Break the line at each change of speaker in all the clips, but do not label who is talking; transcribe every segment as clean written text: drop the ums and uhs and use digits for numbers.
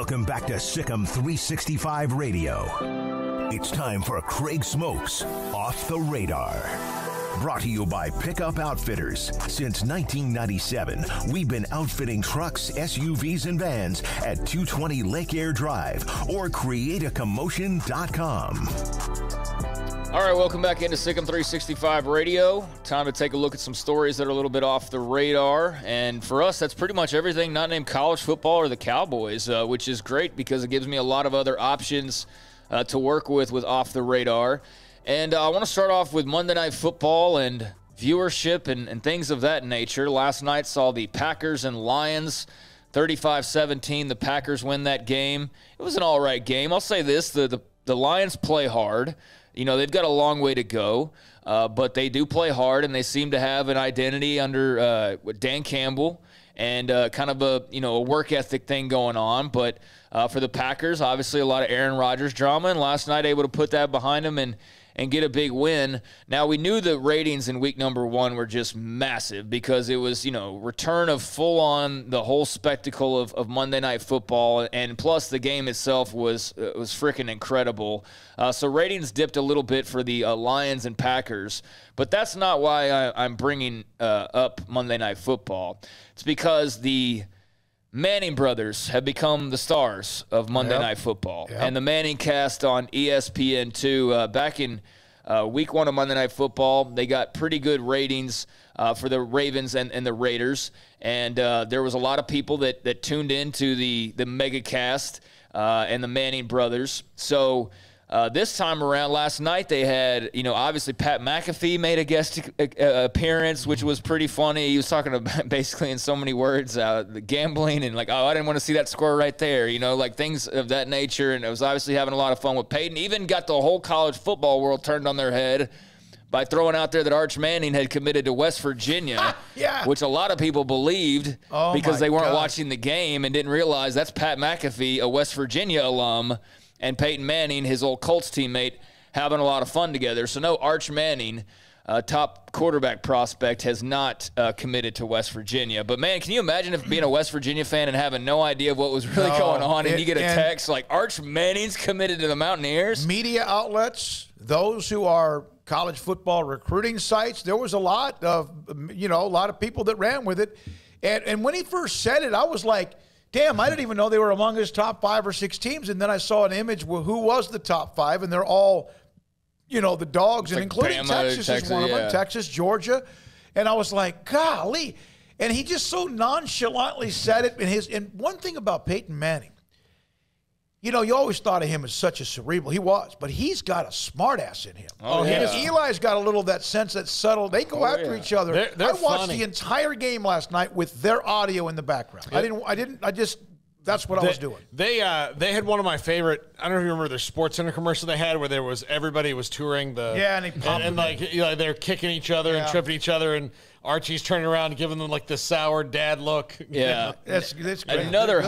Welcome back to Sikkim 365 Radio. It's time for Craig Smoak's Off the Radar. Brought to you by Pickup Outfitters. Since 1997, we've been outfitting trucks, SUVs, and vans at 220 Lake Air Drive or createacommotion.com.
All right, welcome back into Sikkim 365 Radio. Time to take a look at some stories that are a little bit off the radar. And for us, that's pretty much everything not named college football or the Cowboys, which is great because it gives me a lot of other options to work with off the radar. And I want to start off with Monday Night Football and viewership and things of that nature. Last night saw the Packers and Lions, 35-17. The Packers win that game. It was an all right game. I'll say this, the Lions play hard. You know, they've got a long way to go, but they do play hard, and they seem to have an identity under Dan Campbell and kind of a work ethic thing going on. But for the Packers, obviously a lot of Aaron Rodgers drama, and last night able to put that behind them and get a big win. Now, we knew the ratings in week number 1 were just massive because it was, return of full-on the whole spectacle of Monday Night Football, and plus the game itself was freaking incredible. So ratings dipped a little bit for the Lions and Packers, but that's not why I'm bringing up Monday Night Football. It's because the Manning brothers have become the stars of Monday Night Football. Yep. And the Manning cast on ESPN2 back in week 1 of Monday Night Football, they got pretty good ratings for the Ravens and the Raiders. And there was a lot of people that tuned into the mega cast and the Manning brothers. So this time around, last night they had, obviously Pat McAfee made a guest appearance, which was pretty funny. He was talking about basically in so many words, the gambling and like, I didn't want to see that score right there, like things of that nature. And it was obviously having a lot of fun with Peyton. Even got the whole college football world turned on their head by throwing out there that Arch Manning had committed to West Virginia, which a lot of people believed because they weren't watching the game and didn't realize that's Pat McAfee, a West Virginia alum, and Peyton Manning, his old Colts teammate, having a lot of fun together. So no, Arch Manning, top quarterback prospect, has not committed to West Virginia. But, man, can you imagine if being a West Virginia fan and having no idea of what was really going on, and you get a text like, Arch Manning's committed to the Mountaineers?
Media outlets, those who are college football recruiting sites, there was a lot of, a lot of people that ran with it. And when he first said it, I was like, damn, I didn't even know they were among his top 5 or 6 teams. And then I saw an image where who was the top 5, and they're all, the dogs, and including
Bama,
Texas is one of them, Texas, Georgia. And I was like, golly. And he just so nonchalantly said it. And one thing about Peyton Manning, you always thought of him as such a cerebral. He was, but he's got a smart ass in him. Eli's got a little of that sense, that subtle. They go after each other.
They're
I watched
funny.
the entire game last night with their audio in the background. That's what I was doing.
They had one of my favorite. I don't know if you remember their Sports Center commercial they had where there was everybody was touring the and they're kicking each other and tripping each other, and Archie's turning around and giving them like the sour dad look.
Yeah,
that's great.
Another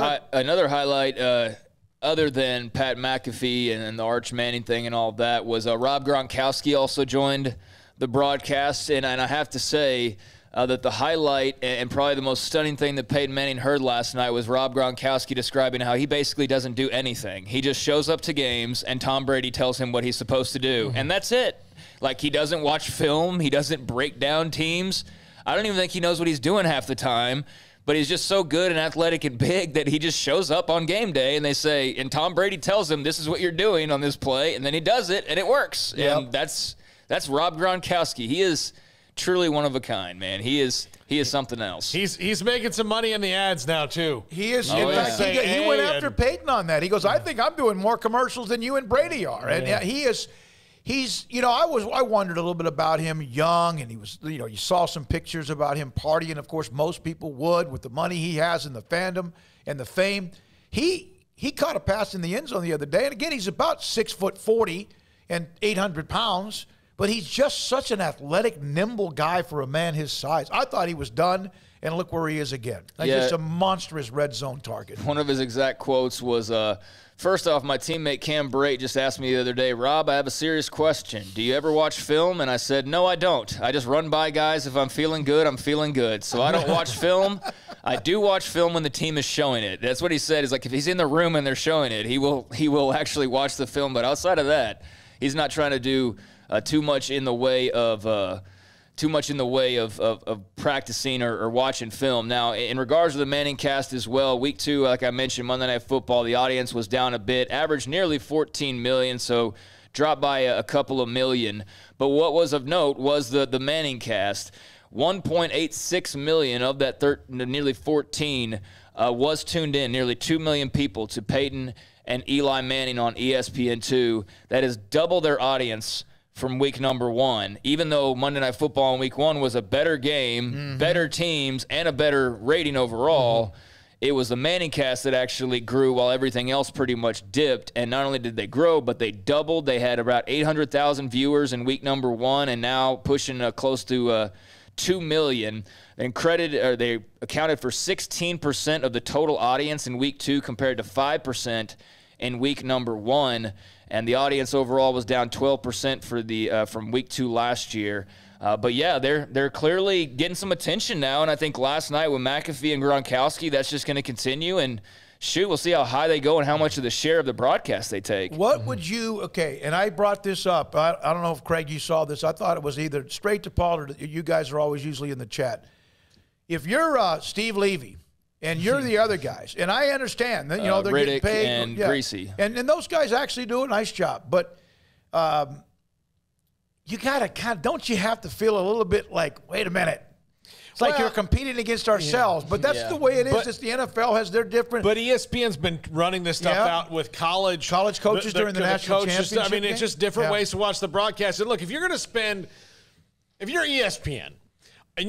highlight. Other than Pat McAfee and the Arch Manning thing and all that was Rob Gronkowski also joined the broadcast. And I have to say that the highlight and probably the most stunning thing that Peyton Manning heard last night was Rob Gronkowski describing how he basically doesn't do anything. He just shows up to games and Tom Brady tells him what he's supposed to do. And that's it. Like, he doesn't watch film. He doesn't break down teams. I don't even think he knows what he's doing half the time. But he's just so good and athletic and big that he just shows up on game day and they say, and Tom Brady tells him, this is what you're doing on this play, and then he does it and it works. Yep. And that's Rob Gronkowski. He is truly one of a kind, man. He is something else.
He's making some money in the ads now too.
He is. In fact, he went after Peyton on that. He goes, I think I'm doing more commercials than you and Brady are. And he is. He's, I wondered a little bit about him young, and he was, you saw some pictures about him partying. Of course, most people would with the money he has and the fandom and the fame. He caught a pass in the end zone the other day. And again, he's about 6'40" and 800 pounds, but he's just such an athletic, nimble guy for a man his size. I thought he was done, and look where he is again. Just a monstrous red zone target.
One of his exact quotes was, first off, my teammate Cam Brate just asked me the other day, Rob, I have a serious question. Do you ever watch film? And I said, no, I don't. I just run by guys. If I'm feeling good, I'm feeling good. So I don't watch film. I do watch film when the team is showing it. That's what he said. Is like if he's in the room and they're showing it, he will actually watch the film. But outside of that, he's not trying to do too much in the way of practicing or watching film. Now, in regards to the Manning cast as well, week 2, like I mentioned, Monday Night Football, the audience was down a bit, averaged nearly 14 million, so dropped by a couple of million. But what was of note was the Manning cast. 1.86 million of that nearly 14 was tuned in, nearly 2 million people to Peyton and Eli Manning on ESPN2. That is double their audience from week number 1, even though Monday Night Football in week 1 was a better game, better teams, and a better rating overall. It was the Manning cast that actually grew while everything else pretty much dipped. And not only did they grow, but they doubled. They had about 800,000 viewers in week number 1 and now pushing close to 2 million. And they accounted for 16% of the total audience in week 2 compared to 5% in week number 1. And the audience overall was down 12% for from week 2 last year. But yeah, they're clearly getting some attention now, and I think last night with McAfee and Gronkowski, that's just going to continue. And shoot, we'll see how high they go and how much of the share of the broadcast they take.
What would you? Okay, and I brought this up. I don't know if Craig, you saw this. I thought it was either straight to Paul or you guys are always usually in the chat. If you're Steve Levy and you're the other guys, and I understand that they're
Riddick
getting paid
and Greasy,
and those guys actually do a nice job, but. You got to don't you have to feel a little bit like, wait a minute. It's like you're competing against ourselves, but that's the way it is. It's the NFL has their different.
But ESPN's been running this stuff out with college
coaches during the national championship.
I mean, it's just different ways to watch the broadcast. And look, if you're ESPN and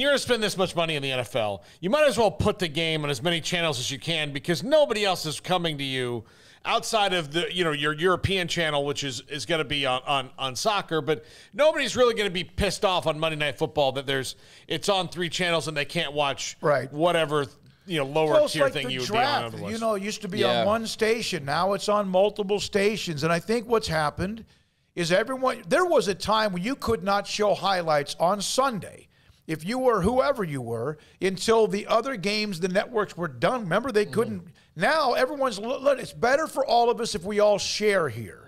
you're going to spend this much money in the NFL, you might as well put the game on as many channels as you can because nobody else is coming to you outside of your European channel, which is going to be on soccer, but nobody's really going to be pissed off on Monday Night Football that it's on 3 channels and they can't watch whatever lower tier thing you would be on otherwise.
It used to be on one station. Now it's on multiple stations, and I think what's happened is there was a time when you could not show highlights on Sunday if you were whoever you were until the other games the networks were done. Remember, they couldn't. Now everyone's, look, it's better for all of us if we all share here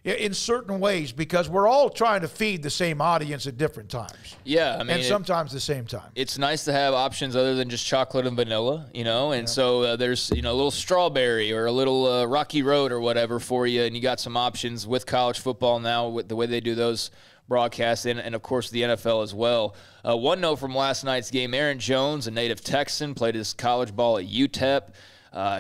in certain ways because we're all trying to feed the same audience at different times.
Yeah, I mean,
and sometimes the same time.
It's nice to have options other than just chocolate and vanilla, and so there's, a little strawberry or a little Rocky Road or whatever for you, and you got some options with college football now with the way they do those broadcasts and of course, the NFL as well. One note from last night's game, Aaron Jones, a native Texan, played his college ball at UTEP.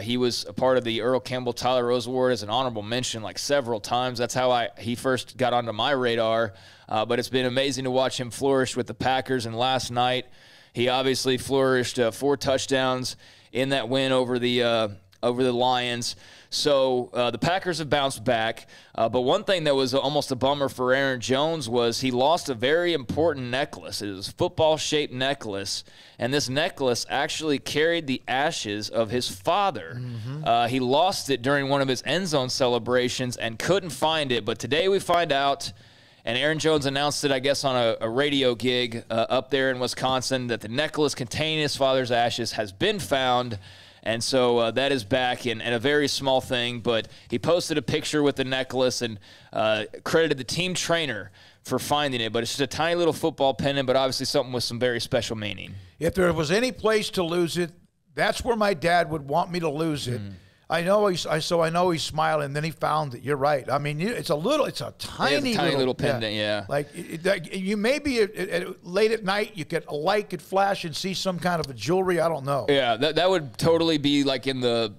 He was a part of the Earl Campbell Tyler Rose Award as an honorable mention like several times. That's how he first got onto my radar. But it's been amazing to watch him flourish with the Packers. And last night, he obviously flourished 4 touchdowns in that win over the Lions. So the Packers have bounced back. But one thing that was almost a bummer for Aaron Jones was he lost a very important necklace. It was a football-shaped necklace. And this necklace actually carried the ashes of his father. He lost it during one of his end zone celebrations and couldn't find it. But today we find out, and Aaron Jones announced it, I guess, on a radio gig up there in Wisconsin, that the necklace containing his father's ashes has been found. And so that is back and a very small thing. But he posted a picture with the necklace and credited the team trainer for finding it. But it's just a tiny little football pendant, but obviously something with some very special meaning.
If there was any place to lose it, that's where my dad would want me to lose it. I know he's smiling. Then he found it. You're right. I mean, it's a tiny
little pendant. Yeah.
Like you maybe late at night, a light could flash and see some kind of a jewelry. I don't know.
Yeah, that would totally be like in the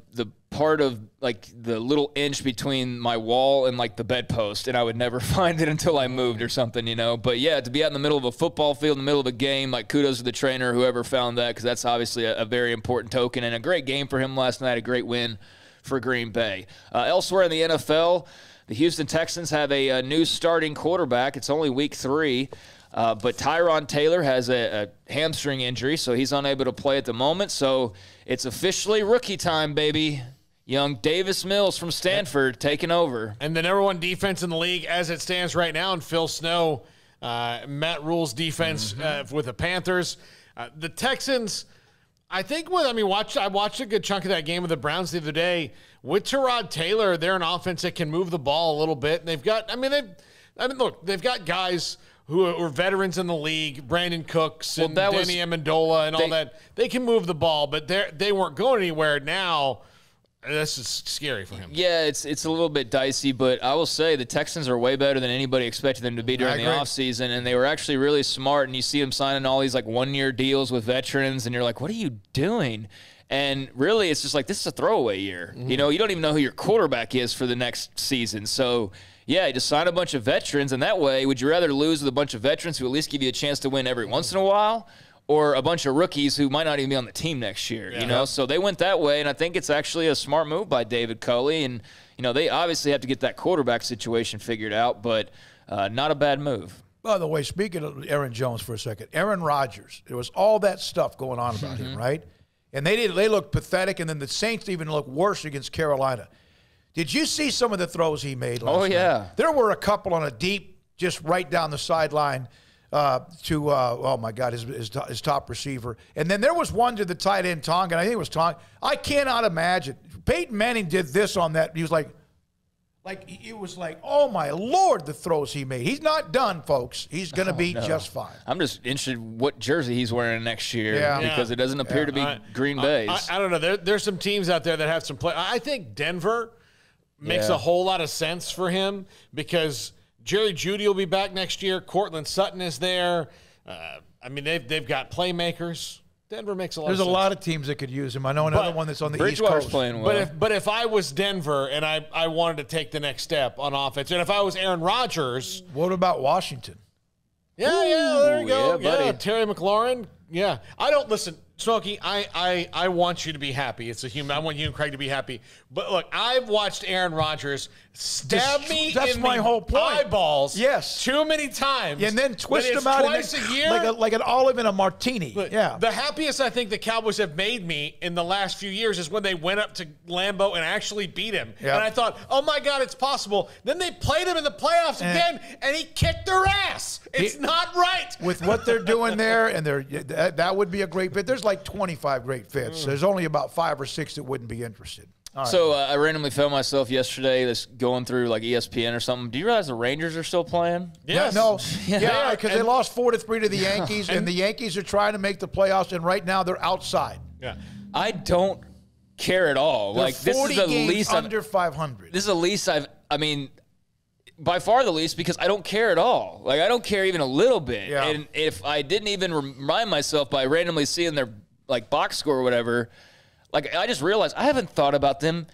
part of like the little inch between my wall and like the bedpost, and I would never find it until I moved or something, But yeah, to be out in the middle of a football field, in the middle of a game, like kudos to the trainer, whoever found that, because that's obviously a very important token and a great game for him last night, a great win for Green Bay. Elsewhere in the NFL, the Houston Texans have a new starting quarterback. It's only week 3, but Tyron Taylor has a hamstring injury, so he's unable to play at the moment. So it's officially rookie time, baby. Young Davis Mills from Stanford taking over.
And the number 1 defense in the league as it stands right now, and Phil Snow, Matt Rule's defense with the Panthers. The Texans, I think I watched a good chunk of that game with the Browns the other day. With Tyrod Taylor, they're an offense that can move the ball a little bit. And they've got, they've got guys who are veterans in the league, Brandon Cooks and Danny Amendola and all that. They can move the ball, but they weren't going anywhere. Now, this is scary for him.
Yeah, it's a little bit dicey, but I will say the Texans are way better than anybody expected them to be during the offseason, and they were actually really smart, and you see them signing all these, like, one-year deals with veterans, and you're like, what are you doing? And really, it's just like, this is a throwaway year. Mm-hmm. You know, you don't even know who your quarterback is for the next season. So, yeah, just sign a bunch of veterans, and that way, would you rather lose with a bunch of veterans who at least give you a chance to win every once in a while, or a bunch of rookies who might not even be on the team next year, you know? So they went that way, and I think it's actually a smart move by David Culley. And, you know, they obviously have to get that quarterback situation figured out, but not a bad move.
By the way, speaking of Aaron Jones for a second, Aaron Rodgers, there was all that stuff going on about him, right? And they looked pathetic, and then the Saints even looked worse against Carolina. Did you see some of the throws he made last night? There were a couple on a deep, just right down the sideline, oh my God, his top receiver. And then there was one to the tight end, Tonga, and I think it was Tonga. I cannot imagine. Peyton Manning did this on that. He was like, it was like, oh my Lord, the throws he made. He's not done, folks. He's going to be just fine.
I'm just interested what jersey he's wearing next year because it doesn't appear to be Green Bay's.
I don't know. There's some teams out there that have some play. I think Denver makes a whole lot of sense for him because Jerry Jeudy will be back next year. Cortland Sutton is there. They've got playmakers. Denver makes a lot of sense.
There's a lot of teams that could use him. I know another one that's on the East Coast.
Playing well.
But if I was Denver and I wanted to take the next step on offense, and if I was Aaron Rodgers.
What about Washington?
There you go. Yeah, Terry McLaurin. Yeah. Listen, Smokey, I want you to be happy. It's a human. I want you and Craig to be happy. But look, I've watched Aaron Rodgers stab me in my whole eyeballs too many times.
And then twist them out
twice a year.
Like an olive in a martini.
Look, the happiest I think the Cowboys have made me in the last few years is when they went up to Lambeau and actually beat him. Yep. And I thought, oh my God, it's possible. Then they played him in the playoffs again, and he kicked their ass. It's not right.
With what they're doing there, and that would be a great fit. There's like 25 great fits. There's only about 5 or 6 that wouldn't be interested. Right.
So I randomly found myself yesterday just going through like ESPN or something. Do you realize the Rangers are still playing?
Yes. Yeah, because they lost 4-3 to the Yankees, and the Yankees are trying to make the playoffs, and right now they're outside.
Yeah, I don't care at all.
They're
like this is the least
under 500.
This is the least by far the least, because I don't care at all. Like I don't care even a little bit. Yeah. And if I didn't even remind myself by randomly seeing their like box score or whatever. Like, I just realized I haven't thought about them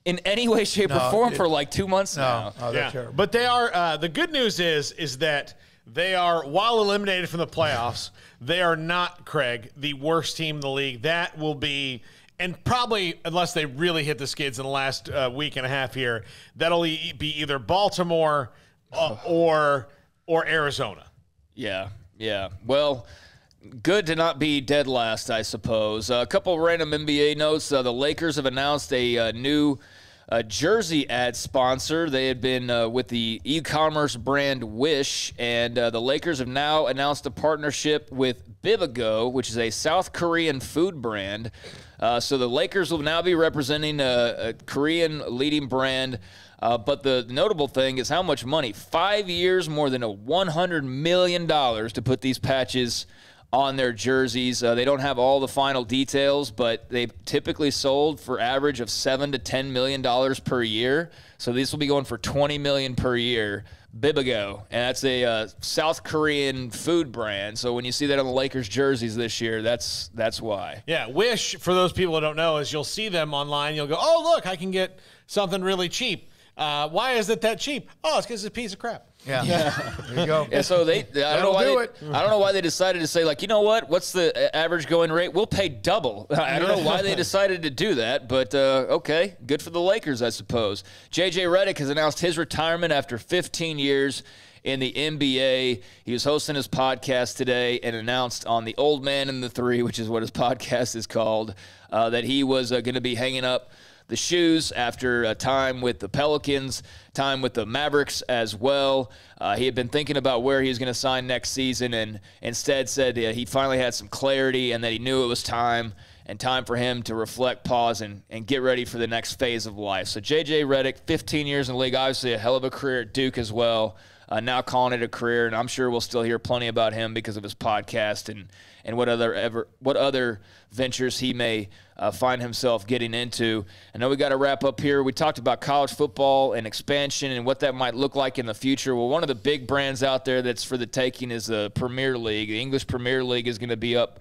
in any way, shape, or form for like 2 months now.
Oh, they're terrible.
But they are the good news is that they are, while eliminated from the playoffs, they are not, Craig, the worst team in the league. That will be, and probably, unless they really hit the skids in the last week and a half here, that'll be either Baltimore or Arizona.
Yeah. Well, good to not be dead last, I suppose. A couple random NBA notes. The Lakers have announced a new jersey ad sponsor. They had been with the e-commerce brand Wish, and the Lakers have now announced a partnership with Bibigo, which is a South Korean food brand. So the Lakers will now be representing a Korean leading brand. But the notable thing is how much money. 5 years, more than $100 million to put these patches on their jerseys. They don't have all the final details, but they've typically sold for average of $7 to $10 million per year. So these will be going for $20 million per year. Bibigo, and that's a South Korean food brand. So when you see that on the Lakers jerseys this year, that's why.
Yeah, Wish, for those people who don't know, is you'll see them online. You'll go, oh, look, I can get something really cheap. Why is it that cheap? Oh, it's because it's a piece of crap.
Yeah. There you go.
Yeah, so I don't know why they decided to say, like, you know what? What's the average going rate? We'll pay double. I don't know why they decided to do that, but okay, good for the Lakers, I suppose. J.J. Redick has announced his retirement after 15 years in the NBA. He was hosting his podcast today and announced on The Old Man and the Three, which is what his podcast is called, that he was going to be hanging up the shoes after a time with the Pelicans, time with the Mavericks as well. He had been thinking about where he was going to sign next season and instead said he finally had some clarity and that he knew it was time. and time for him to reflect, pause, and get ready for the next phase of life. So J.J. Redick, 15 years in the league, obviously a hell of a career at Duke as well, now calling it a career, and I'm sure we'll still hear plenty about him because of his podcast and what other ventures he may find himself getting into. I know we got to wrap up here. We talked about college football and expansion and what that might look like in the future. Well, one of the big brands out there that's for the taking is the Premier League. The English Premier League is going to be up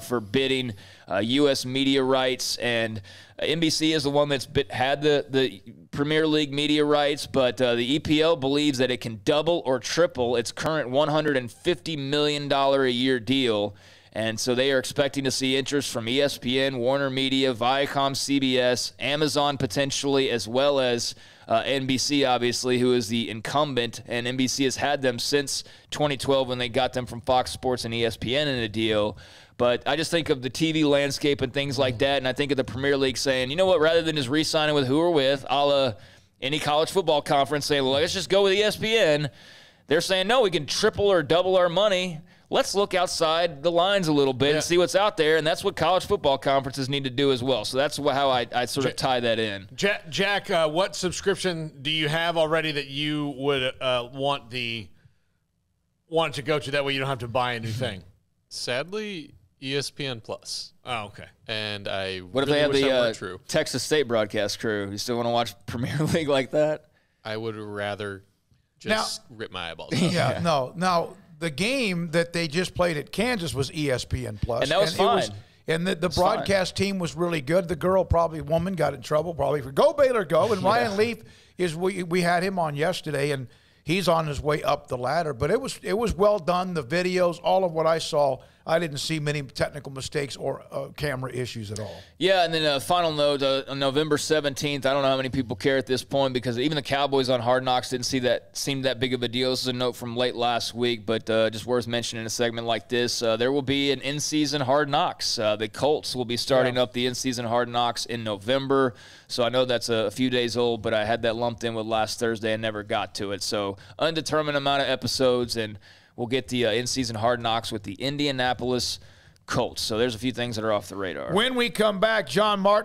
for bidding, U.S. media rights, and NBC is the one that's had the Premier League media rights, but the EPL believes that it can double or triple its current $150 million a year deal. And so they are expecting to see interest from ESPN, Warner Media, Viacom, CBS, Amazon potentially, as well as NBC, obviously, who is the incumbent. And NBC has had them since 2012 when they got them from Fox Sports and ESPN in a deal. But I just think of the TV landscape and things like that, and I think of the Premier League saying, you know what, rather than just re-signing with who we're with, a la any college football conference saying, well, let's just go with ESPN, they're saying, no, we can triple or double our money. Let's look outside the lines a little bit and see what's out there, and that's what college football conferences need to do as well. So that's how I sort of tie that in.
Jack, what subscription do you have already that you would want to go to? That way you don't have to buy a new thing.
Sadly, ESPN Plus.
Oh, okay.
And
what if they have the Texas State broadcast crew? You still want to watch Premier League like that?
I would rather just rip my eyeballs out.
Yeah, no. Now, the game that they just played at Kansas was ESPN Plus,
and that was fine.
And the broadcast team was really good. The woman got in trouble probably for go Baylor go. And Ryan Leaf we had him on yesterday, and he's on his way up the ladder. But it was well done. The videos, all of what I saw, I didn't see many technical mistakes or camera issues at all.
Yeah, and then a final note, on November 17th, I don't know how many people care at this point because even the Cowboys on Hard Knocks didn't seem that big of a deal. This is a note from late last week, but just worth mentioning in a segment like this. There will be an in-season Hard Knocks. The Colts will be starting up the in-season Hard Knocks in November. So I know that's a few days old, but I had that lumped in with last Thursday and never got to it. So undetermined amount of episodes, and we'll get the in-season Hard Knocks with the Indianapolis Colts. So there's a few things that are off the radar.
When we come back, John Martin